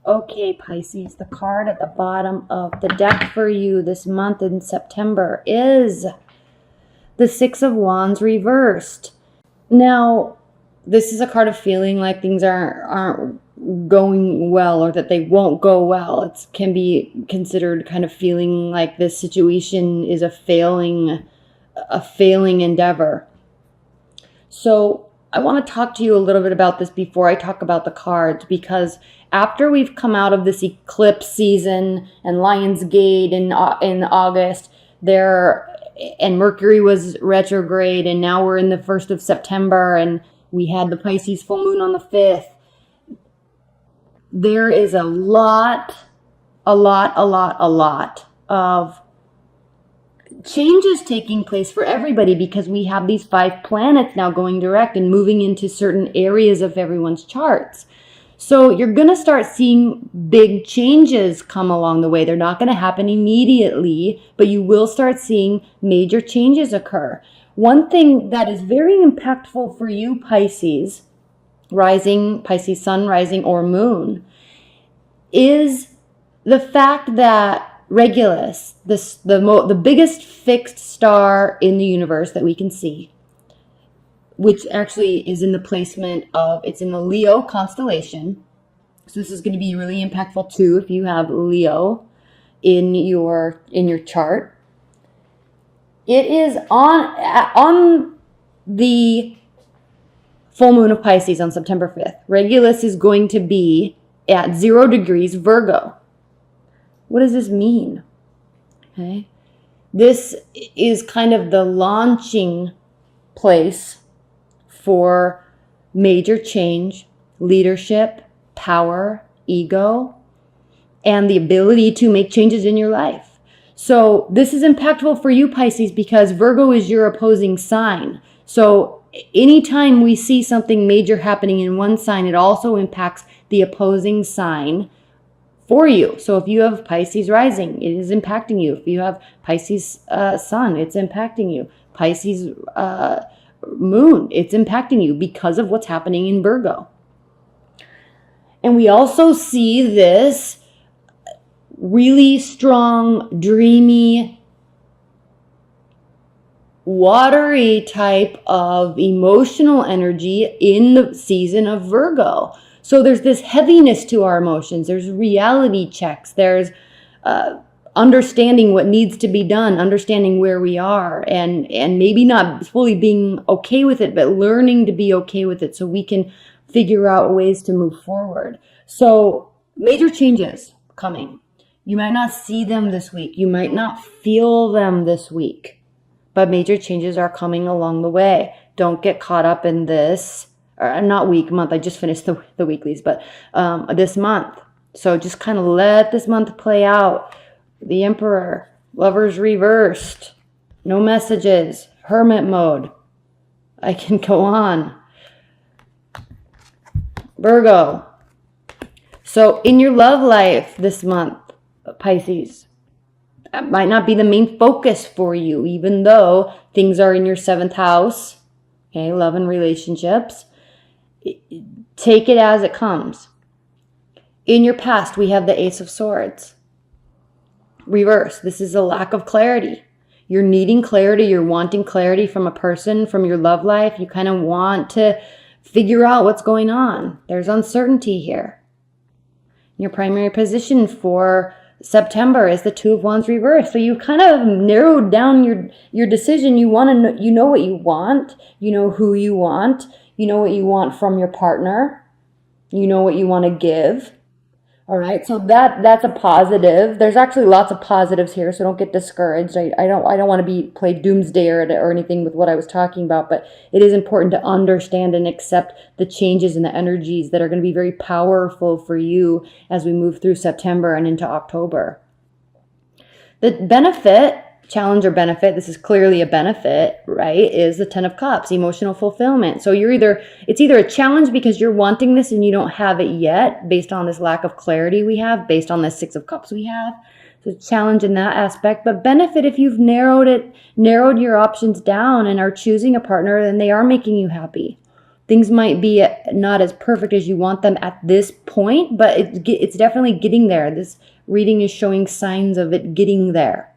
Okay, Pisces, the card at the bottom of the deck for you this month in September is the Six of Wands reversed. Now, this is a card of feeling like things aren't going well, or that they won't go well. It can be considered kind of feeling like this situation is a failing endeavor. So I want to talk to you a little bit about this before I talk about the cards, because after we've come out of this eclipse season and Lionsgate in August, and Mercury was retrograde, and now we're in the 1st of September, and we had the Pisces full moon on the 5th. There is a lot of changes taking place for everybody, because we have these 5 planets now going direct and moving into certain areas of everyone's charts. So you're going to start seeing big changes come along the way. They're not going to happen immediately, but you will start seeing major changes occur. One thing that is very impactful for you, Pisces, rising, Pisces sun, rising, or moon, is the fact that Regulus, the biggest fixed star in the universe that we can see, which actually is in the placement of, it's in the Leo constellation. So this is going to be really impactful too if you have Leo in your chart. It is on the full moon of Pisces on September 5th. Regulus is going to be at 0 degrees Virgo. What does this mean? Okay. This is kind of the launching place for major change, leadership, power, ego, and the ability to make changes in your life. So this is impactful for you, Pisces, because Virgo is your opposing sign. So anytime we see something major happening in one sign, it also impacts the opposing sign for you. So if you have Pisces rising, it is impacting you. If you have Pisces sun, it's impacting you. Pisces moon, it's impacting you because of what's happening in Virgo. And we also see this really strong, dreamy, watery type of emotional energy in the season of Virgo. So there's this heaviness to our emotions. There's reality checks. There's understanding what needs to be done, understanding where we are, and maybe not fully being okay with it, but learning to be okay with it so we can figure out ways to move forward. So major changes coming. You might not see them this week. You might not feel them this week, but major changes are coming along the way. Don't get caught up in this, or not week, month. I just finished the weeklies, but this month. So just kind of let this month play out. The Emperor, Lovers reversed, no messages, hermit mode. I can go on. Virgo. So in your love life this month, Pisces, that might not be the main focus for you, even though things are in your 7th house. Okay, love and relationships. Take it as it comes. In your past, we have the Ace of Swords. Reverse. This is a lack of clarity. You're needing clarity. You're wanting clarity from a person, from your love life. You kind of want to figure out what's going on. There's uncertainty here. Your primary position for September is the Two of Wands reverse. So you kind of narrowed down your decision. You want to know, you know what you want. You know who you want. You know what you want from your partner. You know what you want to give. All right, so that's a positive. There's actually lots of positives here, so don't get discouraged. I don't want to play doomsday or anything with what I was talking about, but it is important to understand and accept the changes in the energies that are going to be very powerful for you as we move through September and into October. The benefit, challenge or benefit, this is clearly a benefit, right, is the Ten of Cups, emotional fulfillment. So it's either a challenge because you're wanting this and you don't have it yet, based on this lack of clarity we have, based on the Six of Cups we have. So challenge in that aspect, but benefit if you've narrowed your options down and are choosing a partner and they are making you happy. Things might be not as perfect as you want them at this point, but it's definitely getting there. This reading is showing signs of it getting there.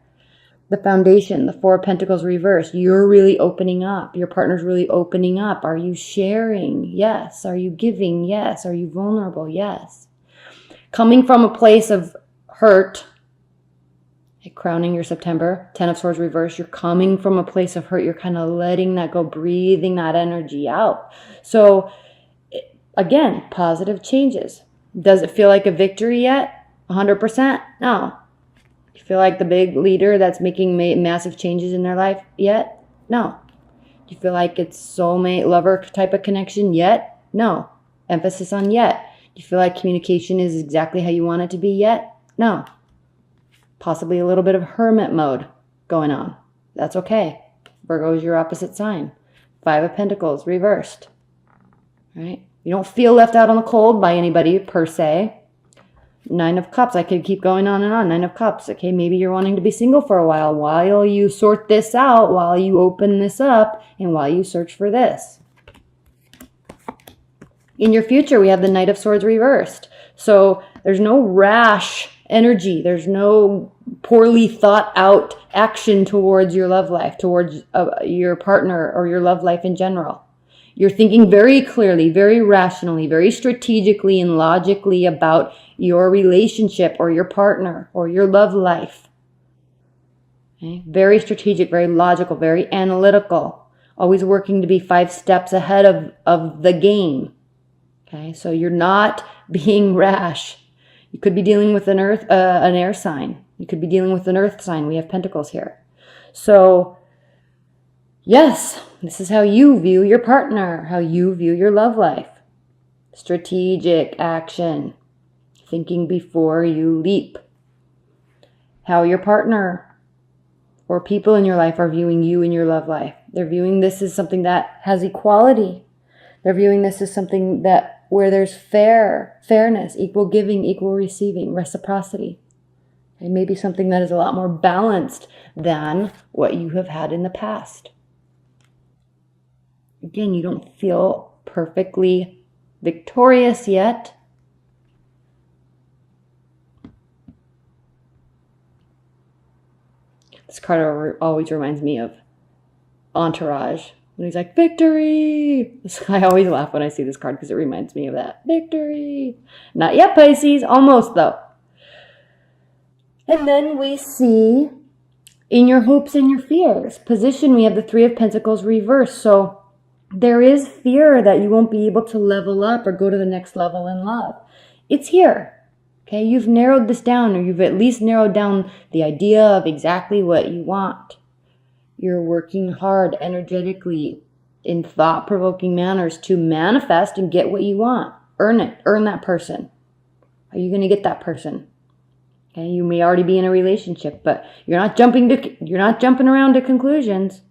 The foundation, the Four of Pentacles reversed. You're really opening up. Your partner's really opening up. Are you sharing? Yes. Are you giving? Yes. Are you vulnerable? Yes. Coming from a place of hurt, crowning your September, 10 of Swords reversed, you're coming from a place of hurt. You're kind of letting that go, breathing that energy out. So again, positive changes. Does it feel like a victory yet? 100%? No. You feel like the big leader that's making massive changes in their life yet? No. You feel like it's soulmate, lover type of connection yet? No. Emphasis on yet. You feel like communication is exactly how you want it to be yet? No. Possibly a little bit of hermit mode going on. That's okay. Virgo is your opposite sign. 5 of Pentacles reversed. Right? You don't feel left out on the cold by anybody per se. 9 of Cups. I could keep going on and on. 9 of Cups. Okay, maybe you're wanting to be single for a while you sort this out, while you open this up, and while you search for this. In your future, we have the Knight of Swords reversed. So there's no rash energy. There's no poorly thought out action towards your love life, towards your partner or your love life in general. You're thinking very clearly, very rationally, very strategically and logically about your relationship or your partner or your love life. Okay? Very strategic, very logical, very analytical. Always working to be 5 steps ahead of the game. Okay, so you're not being rash. You could be dealing with an air sign. You could be dealing with an earth sign. We have Pentacles here. So, yes, this is how you view your partner, how you view your love life. Strategic action. Thinking before you leap. How your partner or people in your life are viewing you in your love life. They're viewing this as something that has equality. They're viewing this as something where there's fairness, equal giving, equal receiving, reciprocity. It may be something that is a lot more balanced than what you have had in the past. Again, you don't feel perfectly victorious yet. This card always reminds me of Entourage. When he's like, victory! I always laugh when I see this card because it reminds me of that. Victory! Not yet, Pisces. Almost, though. And then we see in your hopes and your fears. Position, we have the 3 of Pentacles reversed. So there is fear that you won't be able to level up or go to the next level in love. It's here. Okay, you've narrowed this down, or you've at least narrowed down the idea of exactly what you want. You're working hard energetically in thought-provoking manners to manifest and get what you want. Earn it. Earn that person. Are you going to get that person? Okay, you may already be in a relationship, but you're not jumping around to conclusions.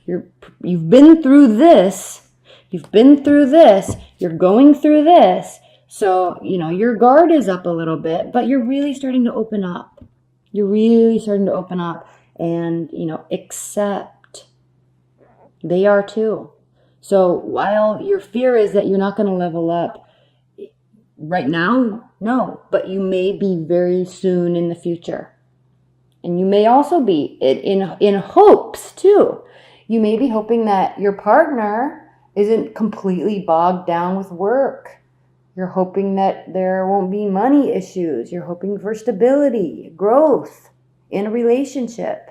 You've been through this. You've been through this. You're going through this. So, your guard is up a little bit, but you're really starting to open up. You're really starting to open up and, accept. They are too. So while your fear is that you're not going to level up right now, no, but you may be very soon in the future. And you may also be in hopes too. You may be hoping that your partner isn't completely bogged down with work. You're hoping that there won't be money issues. You're hoping for stability, growth in a relationship.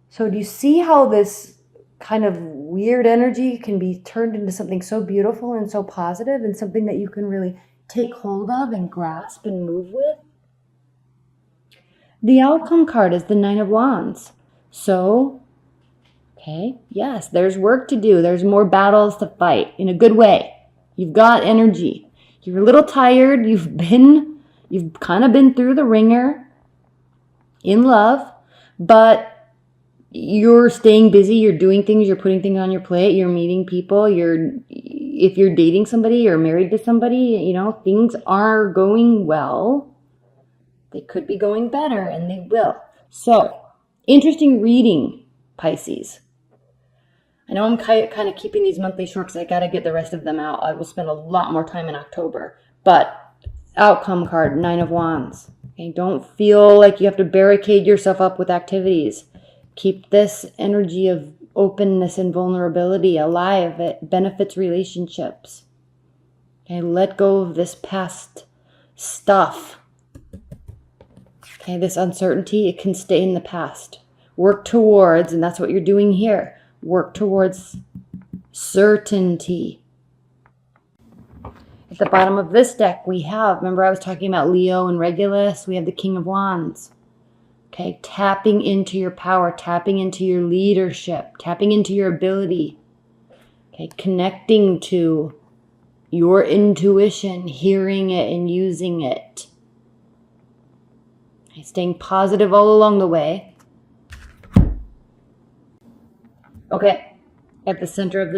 So do you see how this kind of weird energy can be turned into something so beautiful and so positive and something that you can really take hold of and grasp and move with? The outcome card is the 9 of Wands. So, okay, yes, there's work to do. There's more battles to fight in a good way. You've got energy. You're a little tired. You've kind of been through the ringer in love, but you're staying busy. You're doing things. You're putting things on your plate. You're meeting people. If you're dating somebody or married to somebody, things are going well. They could be going better, and they will. So, interesting reading, Pisces. I know I'm kind of keeping these monthly short because I got to get the rest of them out. I will spend a lot more time in October. But outcome card, 9 of Wands. Okay, don't feel like you have to barricade yourself up with activities. Keep this energy of openness and vulnerability alive. It benefits relationships. Okay, let go of this past stuff. Okay, this uncertainty, it can stay in the past. Work towards, and that's what you're doing here, work towards certainty. At the bottom of this deck, we have, remember I was talking about Leo and Regulus, we have the King of Wands. Okay, tapping into your power, tapping into your leadership, tapping into your ability. Okay, connecting to your intuition, hearing it and using it. Okay, staying positive all along the way. Okay, at the center of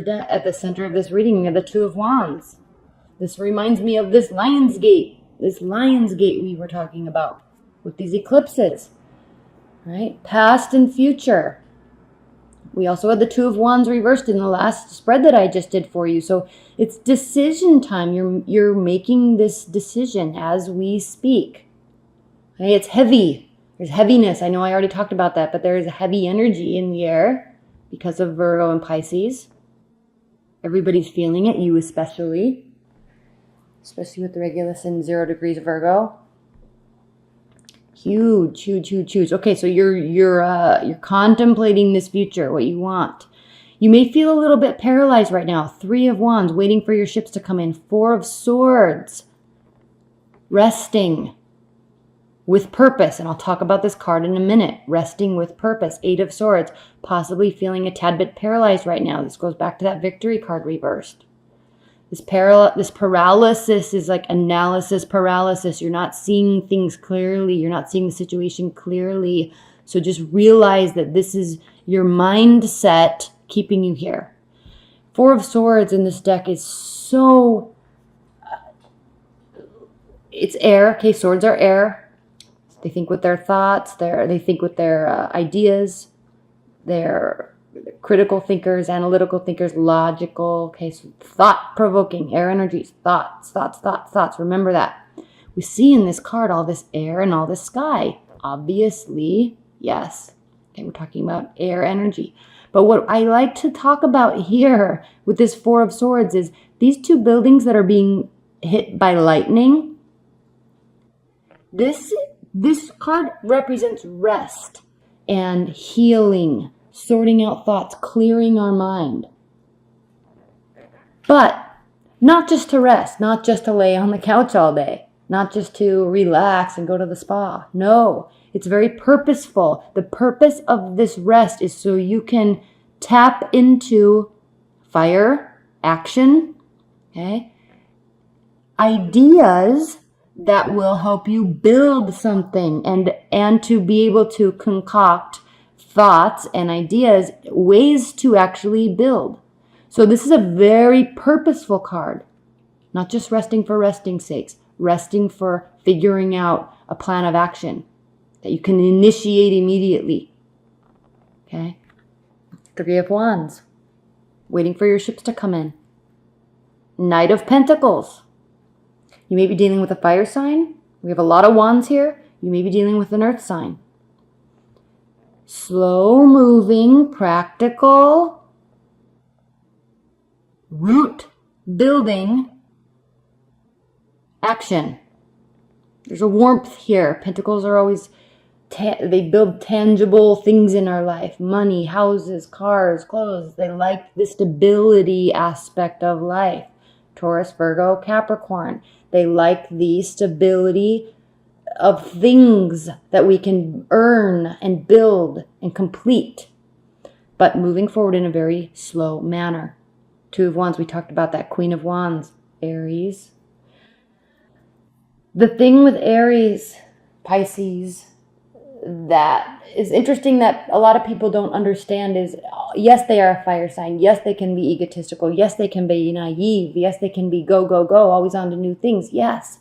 this reading, we have the Two of Wands. This reminds me of this Lion's Gate we were talking about with these eclipses, right? Past and future. We also had the Two of Wands reversed in the last spread that I just did for you. So it's decision time. You're making this decision as we speak. Okay, it's heavy. There's heaviness. I know I already talked about that, but there is a heavy energy in the air because of Virgo and Pisces. Everybody's feeling it, you especially with the Regulus and 0 degrees of Virgo. Huge. Okay, so you're contemplating this future, what you want. You may feel a little bit paralyzed right now. 3 of Wands, waiting for your ships to come in. 4 of Swords, resting with purpose. And I'll talk about this card in a minute. Resting with purpose. 8 of Swords, possibly feeling a tad bit paralyzed right now. This goes back to that Victory card reversed. This paralysis is like analysis paralysis. You're not seeing things clearly. You're not seeing the situation clearly. So just realize that this is your mindset keeping you here. 4 of Swords in this deck is so... it's air. Okay, swords are air. They think with their thoughts. They think with their ideas. They're critical thinkers, analytical thinkers, logical. Okay, so thought-provoking, air energies, thoughts. Remember that. We see in this card all this air and all this sky. Obviously, yes. Okay, we're talking about air energy. But what I like to talk about here with this 4 of Swords is these 2 buildings that are being hit by lightning. This card represents rest and healing, sorting out thoughts, clearing our mind. But not just to rest, not just to lay on the couch all day, not just to relax and go to the spa. No, it's very purposeful. The purpose of this rest is so you can tap into fire, action, okay? Ideas that will help you build something and to be able to concoct thoughts and ideas, ways to actually build. So this is a very purposeful card, not just resting for resting's sakes, resting for figuring out a plan of action that you can initiate immediately. Okay? 3 of Wands, waiting for your ships to come in. Knight of Pentacles. You may be dealing with a fire sign. We have a lot of wands here. You may be dealing with an earth sign. Slow moving, practical, root building action. There's a warmth here. Pentacles are always, they build tangible things in our life. Money, houses, cars, clothes. They like the stability aspect of life. Taurus, Virgo, Capricorn. They like the stability of things that we can earn and build and complete, but moving forward in a very slow manner. 2 of Wands, we talked about that. Queen of Wands, Aries. The thing with Aries, Pisces, that is interesting that a lot of people don't understand is, yes, they are a fire sign. Yes, they can be egotistical. Yes, they can be naive. Yes, they can be go, always on to new things. Yes.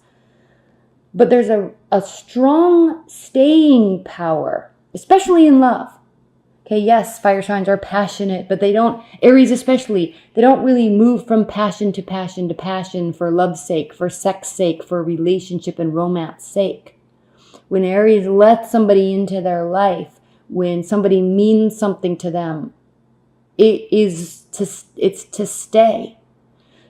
But there's a strong staying power, especially in love. Okay, yes, fire signs are passionate, but they don't, Aries especially, they don't really move from passion to passion to passion for love's sake, for sex sake, for relationship and romance sake. When Aries lets somebody into their life, when somebody means something to them, it's to stay.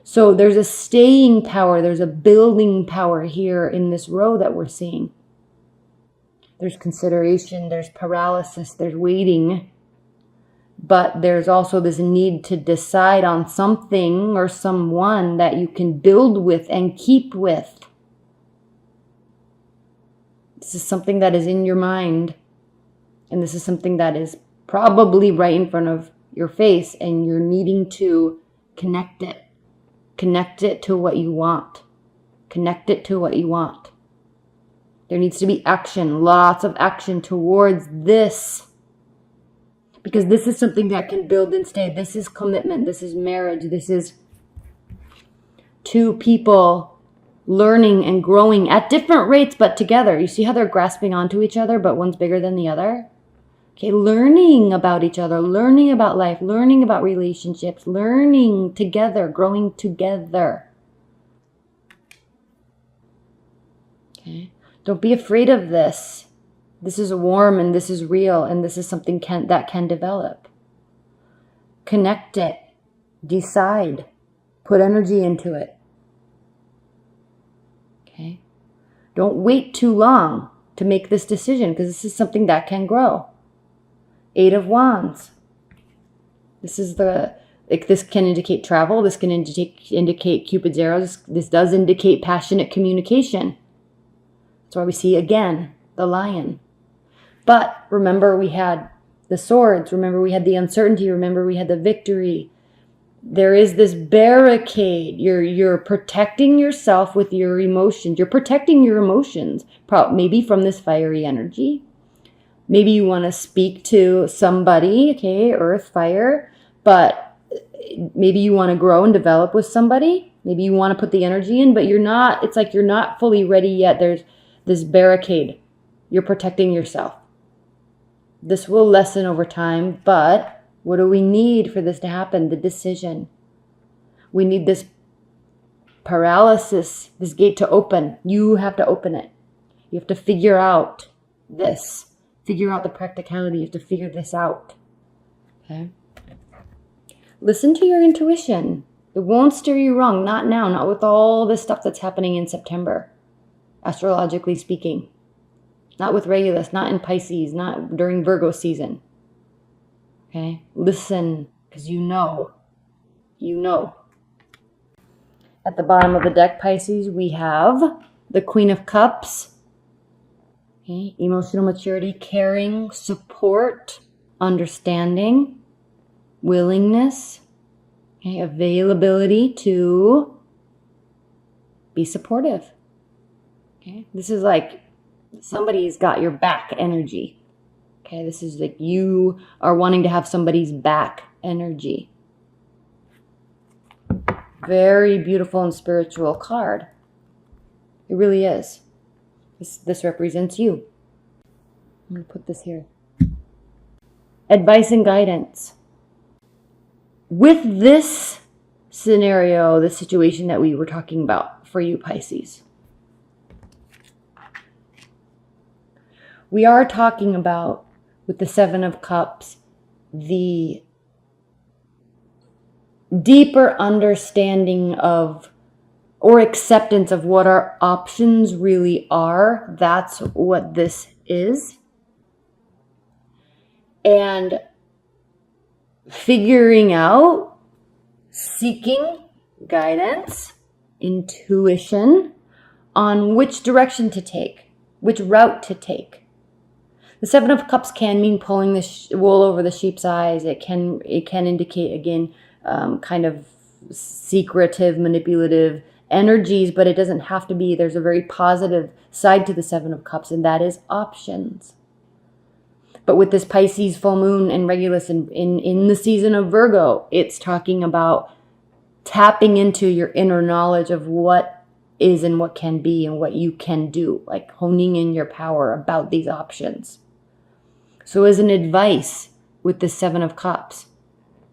So there's a staying power, there's a building power here in this row that we're seeing. There's consideration, there's paralysis, there's waiting. But there's also this need to decide on something or someone that you can build with and keep with. This is something that is in your mind. And this is something that is probably right in front of your face, and you're needing to connect it. Connect it to what you want. Connect it to what you want. There needs to be action, lots of action towards this. Because this is something that can build and stay. This is commitment. This is marriage. This is two people learning and growing at different rates, but together. You see how they're grasping onto each other, but one's bigger than the other? Okay, learning about each other, learning about life, learning about relationships, learning together, growing together. Okay, don't be afraid of this. This is warm and this is real, and this is something that can develop. Connect it. Decide. Put energy into it. Okay? Don't wait too long to make this decision, because this is something that can grow. 8 of Wands. This is this can indicate travel. This can indicate Cupid's arrows. This does indicate passionate communication. That's why we see, again, the lion. But remember, we had the swords. Remember, we had the uncertainty. Remember, we had the victory. There is this barricade. You're protecting yourself with your emotions. You're protecting your emotions, maybe from this fiery energy. Maybe you want to speak to somebody, okay, earth, fire, but maybe you want to grow and develop with somebody. Maybe you want to put the energy in, but it's like you're not fully ready yet. There's this barricade. You're protecting yourself. This will lessen over time, but what do we need for this to happen? The decision. We need this paralysis, this gate to open. You have to open it. You have to figure out this. Figure out the practicality. You have to figure this out. Okay? Listen to your intuition. It won't steer you wrong. Not now. Not with all this stuff that's happening in September, astrologically speaking. Not with Regulus, not in Pisces, not during Virgo season. Okay? Listen, because you know. You know. At the bottom of the deck, Pisces, we have the Queen of Cups. Okay? Emotional maturity, caring, support, understanding, willingness, okay? Availability to be supportive. Okay? This is like somebody's got your back energy. Okay, this is like you are wanting to have somebody's back energy. Very beautiful and spiritual card. It really is. This represents you. I'm going to put this here. Advice and guidance. With this scenario, the situation that we were talking about for you, Pisces, we are talking about, with the 7 of Cups, the deeper understanding of, or acceptance of, what our options really are. That's what this is. And figuring out, seeking guidance, intuition on which direction to take, which route to take. The 7 of Cups can mean pulling the wool over the sheep's eyes. It can indicate, again, kind of secretive, manipulative energies, but it doesn't have to be. There's a very positive side to the 7 of Cups, and that is options. But with this Pisces full moon and Regulus in the season of Virgo, it's talking about tapping into your inner knowledge of what is and what can be and what you can do, like honing in your power about these options. So as an advice, with the Seven of Cups.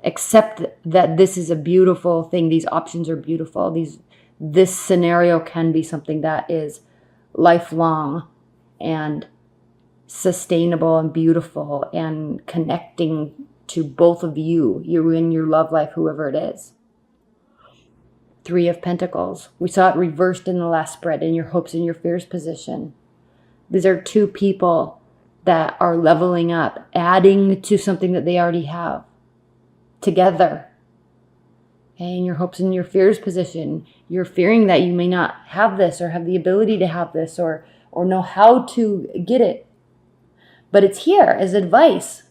Accept that this is a beautiful thing. These options are beautiful. This scenario can be something that is lifelong and sustainable and beautiful and connecting to both of you in your love life, whoever it is. Three of Pentacles. We saw it reversed in the last spread, in your hopes and your fears position. These are two people that are leveling up, adding to something that they already have together. Okay, in your hopes and your fears position, you're fearing that you may not have this or have the ability to have this or know how to get it. But it's here as advice.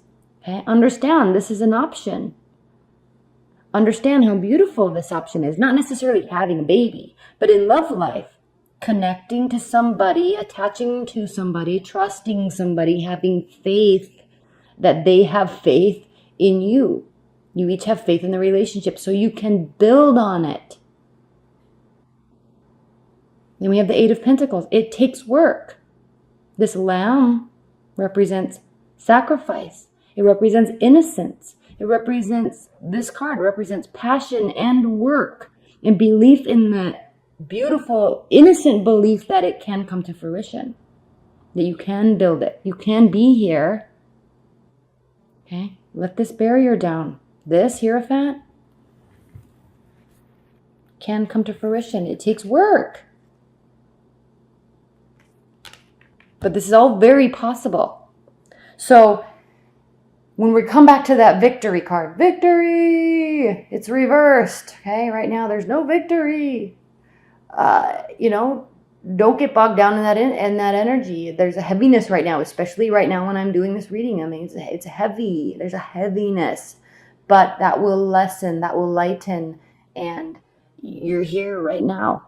Okay, understand this is an option. Understand how beautiful this option is. Not necessarily having a baby, but in love life, connecting to somebody, attaching to somebody, trusting somebody, having faith that they have faith in you. You each have faith in the relationship so you can build on it. Then we have the Eight of Pentacles. It takes work. This lamb represents sacrifice. It represents innocence. It represents, this card represents passion and work and belief in the beautiful, innocent belief that it can come to fruition, that you can build it. You can be here. Okay, let this barrier down. This Hierophant can come to fruition. It takes work. But this is all very possible. So when we come back to that victory card, victory, it's reversed. Okay, right now there's no victory. Don't get bogged down in that energy. There's a heaviness right now, especially right now when I'm doing this reading. I mean, it's heavy. There's a heaviness, but that will lessen, that will lighten, and you're here right now.